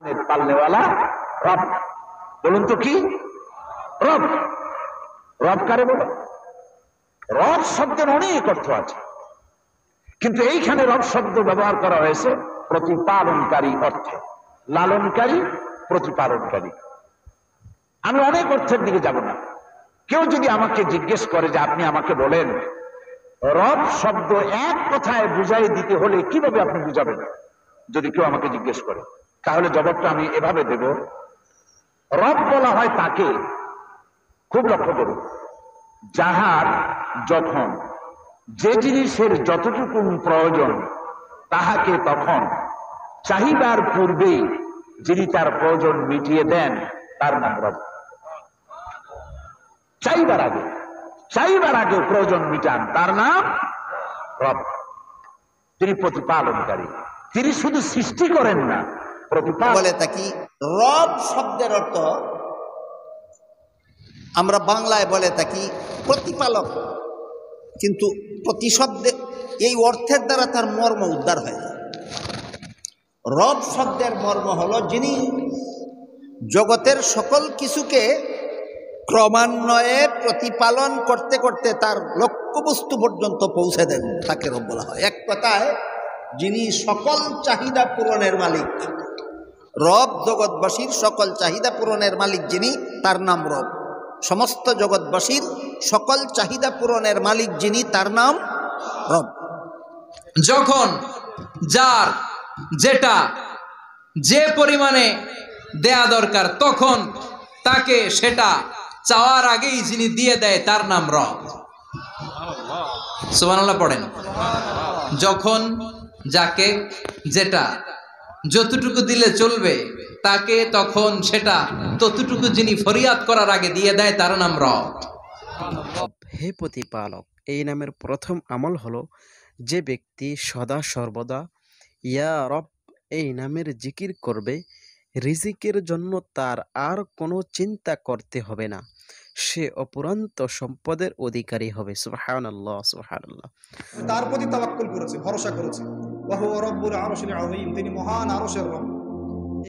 পাল্লেওয়ালা রব। বলুন তো কি রব? রব কারে বলে? রব শব্দের অনেক অর্থ আছে, কিন্তু এইখানে রব শব্দ ব্যবহার করা হয়েছে প্রতিপালনকারী অর্থে। লালনকারী, প্রতিপালনকারী। আমি অনেক অর্থের দিকে যাব না। কেউ যদি আমাকে জিজ্ঞেস করে যে আপনি আমাকে বলেন রব শব্দ এক কথায় বুঝাই দিতে হলে কিভাবে আপনি বুঝাবেন, যদি কেউ আমাকে জিজ্ঞেস করে, তাহলে জবাবটা আমি এভাবে দেব। রব বলা হয় তাকে, খুব লক্ষ্য করুন, যাহার যখন যে জিনিসের যতটুকু প্রয়োজন তাহাকে তখন চাহিবার পূর্বেই যিনি তার প্রয়োজন মিটিয়ে দেন তার নাম রব। চাইবার আগে প্রয়োজন মিটান, তার নাম রব। তিনি প্রতিপালনকারী। তিনি শুধু সৃষ্টি করেন না, বলে থাকি রব শব্দের অর্থ আমরা বাংলায় বলে থাকি প্রতিপালক, কিন্তু প্রতি শব্দে এই অর্থের দ্বারা তার মর্ম উদ্ধার হয় না। রব শব্দের মর্ম হলো যিনি জগতের সকল কিছুকে ক্রমান্বয়ে প্রতিপালন করতে করতে তার লক্ষ্যবস্তু পর্যন্ত পৌঁছে দেন, তাকে রব বলা হয়। এক কথায় যিনি সকল চাহিদা পূরণের মালিক। রব জগৎবাসীর সকল চাহিদা পূরণের মালিক যিনি, তার নাম রব। সমস্ত জগৎবাসীর সকল চাহিদা পূরণের মালিক যিনি, তার নাম রব। যখন যার যেটা যে পরিমাণে দেয়া দরকার তখন তাকে সেটা চাওয়ার আগেই যিনি দিয়ে দেয় তার নাম রব। সুবহানাল্লাহ পড়েন। যখন যাকে যেটা যতটুকু দিলে চলবে তাকে তখন সেটা ততটুকু যিনি ফরিয়াদ করার আগে দিয়ে দেয় তার নাম রব। হে প্রতিপালক, এই নামের প্রথম আমল হলো যে ব্যক্তি সদা সর্বদা ইয়া রব এই নামের জিকির করবে, রিজিকের জন্য তার আর কোনো চিন্তা করতে হবে না, সে অপুরন্ত সম্পদের অধিকারী হবে। সুবহানাল্লাহ, সুবহানাল্লাহ। তার প্রতি তাওয়াক্কুল করেছে, ভরসা করেছে। ওয়া হুয়া রাব্বুল আরশিল আযীম, তিনি মহান আরশের রব।